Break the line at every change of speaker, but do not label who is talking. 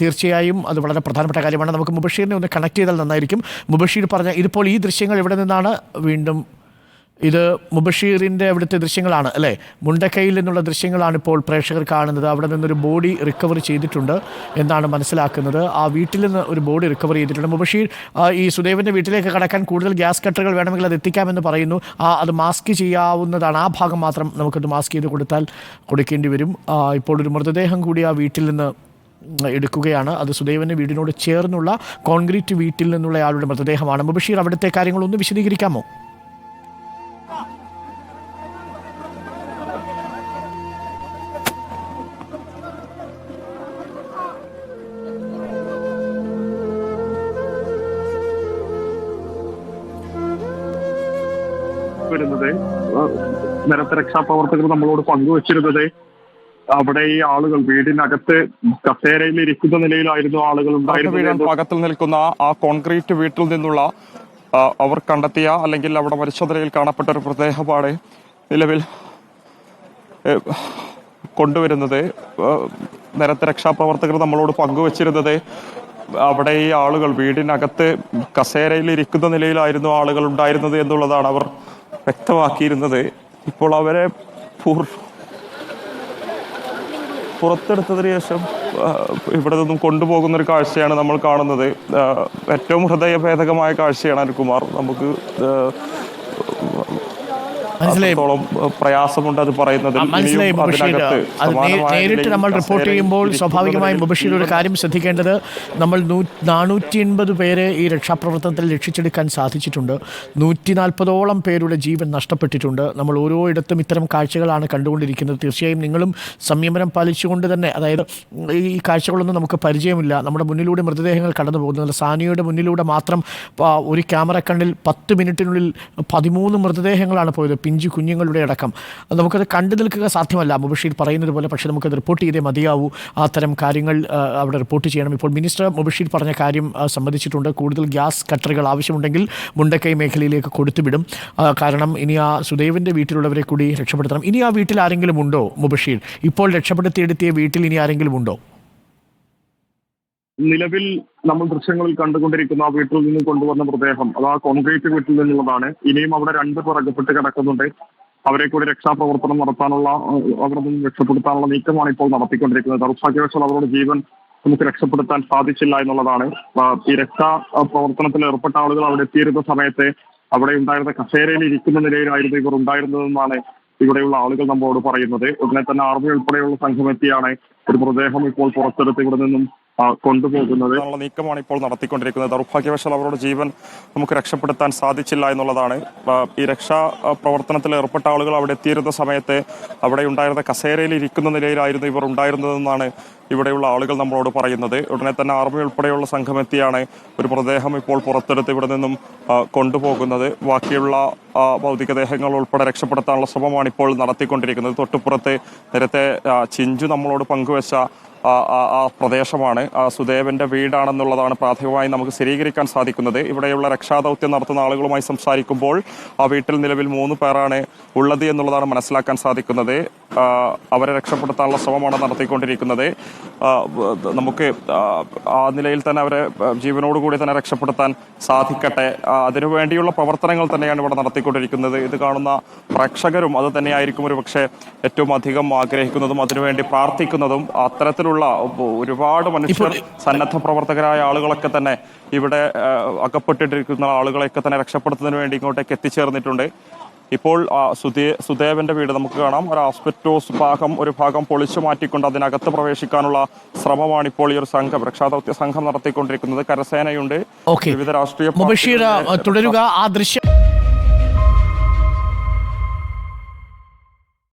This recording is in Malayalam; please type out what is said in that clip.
തീർച്ചയായും അത് വളരെ പ്രധാനപ്പെട്ട കാര്യമാണ്. നമുക്ക് മുബഷീറിനെ ഒന്ന് കണക്ട് ചെയ്താൽ നന്നായിരിക്കും. മുബഷീർ പറഞ്ഞ ഇതിപ്പോൾ ഈ ദൃശ്യങ്ങൾ എവിടെ നിന്നാണ്? വീണ്ടും ഇത് മുബഷീറിൻ്റെ അവിടുത്തെ ദൃശ്യങ്ങളാണ് അല്ലേ? മുണ്ടക്കയിൽ നിന്നുള്ള ദൃശ്യങ്ങളാണ് ഇപ്പോൾ പ്രേക്ഷകർ കാണുന്നത്. അവിടെ നിന്നൊരു ബോഡി റിക്കവർ ചെയ്തിട്ടുണ്ട് എന്നാണ് മനസ്സിലാക്കുന്നത്. ആ വീട്ടിൽ നിന്ന് ഒരു ബോഡി റിക്കവർ ചെയ്തിട്ടുണ്ട്. മുബഷീർ ഈ സുദേവൻ്റെ വീട്ടിലേക്ക് കടക്കാൻ കൂടുതൽ ഗ്യാസ് കട്ടറുകൾ വേണമെങ്കിൽ അത് എത്തിക്കാമെന്ന് പറയുന്നു. അത് മാസ്ക് ചെയ്യാവുന്നതാണ്. ആ ഭാഗം മാത്രം നമുക്കത് മാസ്ക് ചെയ്ത് കൊടുക്കേണ്ടി വരും. ഇപ്പോൾ ഒരു മൃതദേഹം കൂടി ആ വീട്ടിൽ നിന്ന് എടുക്കുകയാണ്. അത് സുദേവൻ്റെ വീടിനോട് ചേർന്നുള്ള കോൺക്രീറ്റ് വീട്ടിൽ നിന്നുള്ള ആളുടെ മൃതദേഹമാണ്. മുബഷീർ, അവിടുത്തെ കാര്യങ്ങളൊന്ന് വിശദീകരിക്കാമോ?
വരുന്നത് നേരത്തെ രക്ഷാപ്രവർത്തകർ നമ്മളോട് പങ്കുവച്ചിരുന്നത് അവിടെ ഈ ആളുകൾ വീടിനകത്ത് കസേരയിൽ ഇരിക്കുന്ന നിലയിലായിരുന്നു ആളുകൾ ഉണ്ടായിരുന്നത്.
ഭാഗത്തിൽ നിൽക്കുന്ന ആ കോൺക്രീറ്റ് വീട്ടിൽ നിന്നുള്ള അവർ കണ്ടെത്തിയ അല്ലെങ്കിൽ അവിടെ പരിശോധനയിൽ കാണപ്പെട്ട ഒരു മൃതദേഹമാണ് നിലവിൽ കൊണ്ടുവരുന്നത്. നേരത്തെ രക്ഷാപ്രവർത്തകർ നമ്മളോട് പങ്കുവച്ചിരുന്നത് അവിടെ ഈ ആളുകൾ വീടിനകത്ത് കസേരയിൽ ഇരിക്കുന്ന നിലയിലായിരുന്നു ആളുകൾ ഉണ്ടായിരുന്നത് എന്നുള്ളതാണ് അവർ വ്യക്തമാക്കിയിരുന്നത്. ഇപ്പോൾ അവരെ പുറത്തെടുത്തതിന് ശേഷം ഇവിടെ നിന്നും കൊണ്ടുപോകുന്ന ഒരു കാഴ്ചയാണ് നമ്മൾ കാണുന്നത്. ഏറ്റവും ഹൃദയഭേദകമായ കാഴ്ചയാണ് അനിൽകുമാർ. നമുക്ക് അത്രത്തോളം പ്രയാസമുണ്ട് അത് പറയുന്നത്.
നേരിട്ട് നമ്മൾ റിപ്പോർട്ട് ചെയ്യുമ്പോൾ സ്വാഭാവികമായും മുബഷീർ ഒരു കാര്യം ശ്രദ്ധിക്കേണ്ടത്, നമ്മൾ 480 പേരെ ഈ രക്ഷാപ്രവർത്തനത്തിൽ രക്ഷിച്ചെടുക്കാൻ സാധിച്ചിട്ടുണ്ട്. 140ഓളം പേരുടെ ജീവൻ നഷ്ടപ്പെട്ടിട്ടുണ്ട്. നമ്മൾ ഓരോയിടത്തും ഇത്തരം കാഴ്ചകളാണ് കണ്ടുകൊണ്ടിരിക്കുന്നത്. തീർച്ചയായും നിങ്ങളും സംയമനം പാലിച്ചുകൊണ്ട് തന്നെ, അതായത് ഈ കാഴ്ചകളൊന്നും നമുക്ക് പരിചയമില്ല. നമ്മുടെ മുന്നിലൂടെ മൃതദേഹങ്ങൾ കടന്നു പോകുന്നത്. സാനിയുടെ മുന്നിലൂടെ മാത്രം ഒരു ക്യാമറ കണ്ണിൽ 10 മിനിറ്റിനുള്ളിൽ 13 മൃതദേഹങ്ങളാണ് പോയത്, പിഞ്ചു കുഞ്ഞുങ്ങളുടെ അടക്കം. നമുക്കത് കണ്ടു നിൽക്കുക സാധ്യമല്ല മുബഷീർ പറയുന്നത് പോലെ. പക്ഷേ നമുക്കത് റിപ്പോർട്ട് ചെയ്തേ മതിയാവൂ. അത്തരം കാര്യങ്ങൾ അവിടെ റിപ്പോർട്ട് ചെയ്യണം. ഇപ്പോൾ മിനിസ്റ്റർ മുബഷീർ പറഞ്ഞ കാര്യം സമ്മതിച്ചിട്ടുണ്ട്. കൂടുതൽ ഗ്യാസ് കട്ടറുകൾ ആവശ്യമുണ്ടെങ്കിൽ മുണ്ടക്കൈ മേഖലയിലേക്ക് കൊടുത്തുവിടും. കാരണം ഇനി ആ സുദേവിൻ്റെ വീട്ടിലുള്ളവരെ കൂടി രക്ഷപ്പെടുത്തണം. ഇനി ആ വീട്ടിൽ ആരെങ്കിലും ഉണ്ടോ മുബഷീർ? ഇപ്പോൾ രക്ഷപ്പെടുത്തിയെടുത്തിയ വീട്ടിൽ ഇനി ആരെങ്കിലും ഉണ്ടോ?
നിലവിൽ നമ്മൾ ദൃശ്യങ്ങളിൽ കണ്ടുകൊണ്ടിരിക്കുന്ന ആ വീട്ടിൽ നിന്ന് കൊണ്ടുവന്ന മൃതദേഹം അത് ആ കോൺക്രീറ്റ് വീട്ടിൽ നിന്നുള്ളതാണ്. ഇനിയും അവിടെ 2 പേർ അകപ്പെട്ട് കിടക്കുന്നുണ്ട്. അവരെ കൂടി രക്ഷാപ്രവർത്തനം നടത്താനുള്ള, അവരെ നിന്ന് രക്ഷപ്പെടുത്താനുള്ള നീക്കമാണ് ഇപ്പോൾ നടത്തിക്കൊണ്ടിരിക്കുന്നത്. ദൗർഭാഗ്യവശാൽ അവരുടെ ജീവൻ നമുക്ക് രക്ഷപ്പെടുത്താൻ സാധിച്ചില്ല എന്നുള്ളതാണ്. ഈ രക്ഷാ പ്രവർത്തനത്തിൽ ഏർപ്പെട്ട ആളുകൾ അവിടെ എത്തിയിരുന്ന സമയത്ത് അവിടെ ഉണ്ടായിരുന്ന കസേരയിൽ ഇരിക്കുന്ന നിലയിലായിരുന്നു ഇവർ ഉണ്ടായിരുന്നതെന്നാണ് ഇവിടെയുള്ള ആളുകൾ നമ്മളോട് പറയുന്നത്. ഉടനെ തന്നെ ആർമി ഉൾപ്പെടെയുള്ള സംഘമെത്തിയാണ് ഒരു മൃതദേഹം ഇപ്പോൾ പുറത്തെടുത്ത് ഇവിടെ നിന്നും കൊണ്ടുപോകുന്നത്.
നീക്കമാണ് ഇപ്പോൾ നടത്തിക്കൊണ്ടിരിക്കുന്നത്. ദൗർഭാഗ്യവശാൽ അവരുടെ ജീവൻ നമുക്ക് രക്ഷപ്പെടുത്താൻ സാധിച്ചില്ല എന്നുള്ളതാണ്. ഈ രക്ഷാ പ്രവർത്തനത്തിൽ ഏർപ്പെട്ട ആളുകൾ അവിടെ എത്തിയിരുന്ന സമയത്ത് അവിടെ ഉണ്ടായിരുന്ന കസേരയിൽ ഇരിക്കുന്ന നിലയിലായിരുന്നു ഇവർ ഉണ്ടായിരുന്നതെന്നാണ് ഇവിടെയുള്ള ആളുകൾ നമ്മളോട് പറയുന്നത്. ഉടനെ തന്നെ ആർമി ഉൾപ്പെടെയുള്ള സംഘമെത്തിയാണ് ഒരു മൃതദേഹം ഇപ്പോൾ പുറത്തെടുത്ത് ഇവിടെ നിന്നും കൊണ്ടുപോകുന്നത്. ബാക്കിയുള്ള ഭൗതികദേഹങ്ങൾ ഉൾപ്പെടെ രക്ഷപ്പെടുത്താനുള്ള ശ്രമമാണ് ഇപ്പോൾ നടത്തിക്കൊണ്ടിരിക്കുന്നത്. തൊട്ടുപുറത്ത് നേരത്തെ ചിഞ്ചു നമ്മളോട് പങ്കുവച്ച ആ പ്രദേശമാണ്, സുദേവന്റെ വീടാണെന്നുള്ളതാണ് പ്രാഥമികമായി നമുക്ക് സ്ഥിരീകരിക്കാൻ സാധിക്കുന്നത്. ഇവിടെയുള്ള രക്ഷാദൗത്യം നടത്തുന്ന ആളുകളുമായി സംസാരിക്കുമ്പോൾ ആ വീട്ടിൽ നിലവിൽ 3 പേരാണ് ഉള്ളത് എന്നുള്ളതാണ് മനസ്സിലാക്കാൻ സാധിക്കുന്നത്. അവരെ രക്ഷപ്പെടുത്താനുള്ള ശ്രമമാണ് നടത്തിക്കൊണ്ടിരിക്കുന്നത്. നമുക്ക് ആ നിലയിൽ തന്നെ അവരെ ജീവനോടുകൂടി തന്നെ രക്ഷപ്പെടുത്താൻ സാധിക്കട്ടെ. അതിനുവേണ്ടിയുള്ള പ്രവർത്തനങ്ങൾ തന്നെയാണ് ഇവിടെ നടത്തിക്കൊണ്ടിരിക്കുന്നത്. ഇത് കാണുന്ന പ്രേക്ഷകരും അത് തന്നെയായിരിക്കും ഒരു പക്ഷേ ഏറ്റവും അധികം ആഗ്രഹിക്കുന്നതും അതിനുവേണ്ടി പ്രാർത്ഥിക്കുന്നതും. അത്തരത്തിലുള്ള ഒരുപാട് മനുഷ്യർ, സന്നദ്ധ പ്രവർത്തകരായ ആളുകളൊക്കെ തന്നെ ഇവിടെ അകപ്പെട്ടിട്ടിരിക്കുന്ന ആളുകളെയൊക്കെ തന്നെ രക്ഷപ്പെടുത്തുന്നതിന് വേണ്ടി ഇങ്ങോട്ടേക്ക് എത്തിച്ചേർന്നിട്ടുണ്ട്. ഇപ്പോൾ സുദേവന്റെ വീട് നമുക്ക് കാണാം. ഒരു ആസ്പെറ്റോസ് ഒരു ഭാഗം പൊളിച്ചു മാറ്റിക്കൊണ്ട് അതിനകത്ത് പ്രവേശിക്കാനുള്ള ശ്രമമാണ് ഇപ്പോൾ ഈ ഒരു സംഘം, രക്ഷാദൗത്യ സംഘം നടത്തിക്കൊണ്ടിരിക്കുന്നത്. കരസേനയുണ്ട്, വിവിധ രാഷ്ട്രീയ
തുടരുക ആ ദൃശ്യം.